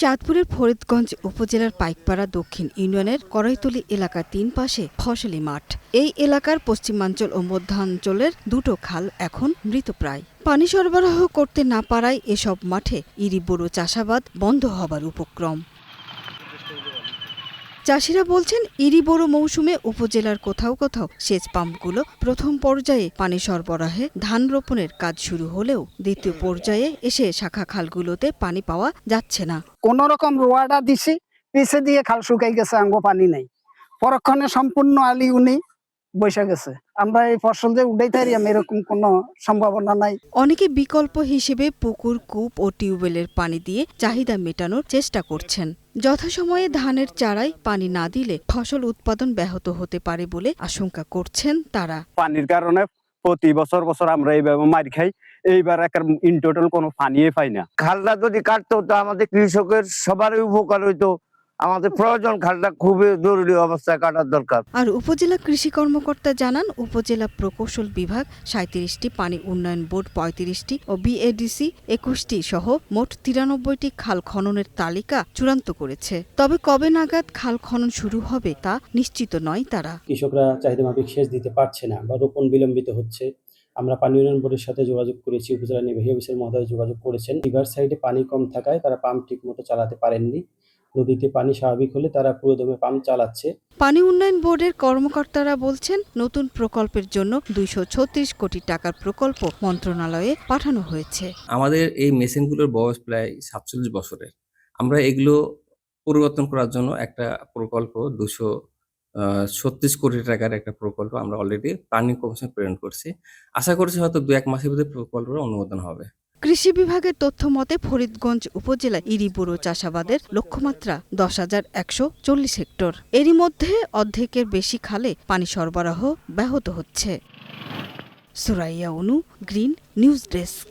চাঁদপুরের ফরিদগঞ্জ উপজেলার পাইকপাড়া দক্ষিণ ইউনিয়নের কড়াইতলী এলাকার ৩ পাশে ফসলি মাঠ। এই এলাকার পশ্চিমাঞ্চল ও মধ্যাঞ্চলের দুটো খাল এখন মৃতপ্রায়। পানি সরবরাহ করতে না পারায় এসব মাঠে ইরিবোরো চাষাবাদ বন্ধ হবার উপক্রম। চাষিরা বলছেন, ইরিবোরো মৌসুমে উপজেলার কোথাও কোথাও সেচ পাম্পগুলো প্রথম পর্যায়ে পানি সরবরাহে ধান রোপণের কাজ শুরু হলেও দ্বিতীয় পর্যায়ে এসে শাখা খালগুলোতে পানি পাওয়া যাচ্ছে না। কোন রকম রোয়াটা দিছি, পিছে দিয়ে খাল শুকাই গেছে, আঙ্গ পানি নাই। পরক্ষণে সম্পূর্ণ আলি উনি বসে গেছে। আমরা এই ফসল যে উঠাইতে পারি এরকম কোনো সম্ভাবনা নাই। অনেকে বিকল্প হিসেবে পুকুর, কূপ ও টিউবওয়েলের পানি দিয়ে চাহিদা মেটানোর চেষ্টা করছেন। যথাসময়ে ধানের চারায় পানি না দিলে ফসল উৎপাদন ব্যাহত হতে পারে বলে আশঙ্কা করছেন তারা। পানির কারণে প্রতি বছর আমরা এইভাবে মার খাই। এইবার ইন টোটাল কোনো পানিই পাই না। খালটা যদি কাটতো তো আমাদের কৃষকের সবারই উপকার হইতো। আমাদের প্রয়োজন খালটা খুবই জরুরি অবস্থায় কাটার দরকার। আর উপজেলা কৃষি কর্মকর্তা জানান, উপজেলা প্রকৌশল বিভাগ ৩৭টি, পানি উন্নয়ন বোর্ড ৩৫টি ও বিএডিসি ২১টি সহ মোট ৯৩টি খাল খননের তালিকা চূড়ান্ত করেছে। তবে কবে নাগাদ খাল খনন শুরু হবে তা নিশ্চিত নয় তারা। কৃষকরা চাহিদা মাফিক সেচ দিতে পারছে না বা রোপণ বিলম্বিত হচ্ছে। আমরা পানি উন্নয়ন বোর্ডের সাথে যোগাযোগ করেছি, উপজেলা নির্বাহী অফিসার মহোদয় যোগাযোগ করেছেন। রিভার সাইডে পানি কম থাকায় তারা পাম্প ঠিক মতো চালাতে পারেননি। নদীতে পানি স্বাভাবিক হলে তারা পুরোদমে পাম্প চালাচ্ছে। পানি উন্নয়ন বোর্ডের কর্মকর্তারা বলছেন, নতুন প্রকল্পের জন্য ২৩৬ কোটি টাকার প্রকল্প মন্ত্রণালয়ে পাঠানো হয়েছে। আমাদের এই মেশিনগুলোর বয়স প্রায় ৪৭ বছরের। আমরা এগুলো পরিবর্তন করার জন্য একটা প্রকল্প ২৩৬ কোটি টাকার একটা প্রকল্প আমরা অলরেডি প্ল্যানিং কমিশন প্রেরণ করছি। আশা করছি হয়তো ২-১ মাসের ভিতরে প্রকল্পের অনুমোদন হবে। কৃষি বিভাগের তথ্য মতে ফরিদগঞ্জ উপজেলায় ইরিবোরো চাষাবাদের লক্ষ্যমাত্রা ১০,১৪০ হেক্টর। এরই মধ্যে অর্ধেকের বেশি খালে পানি সরবরাহ ব্যাহত হচ্ছে। সুরাইয়া অনু, গ্রিন নিউজ ডেস্ক।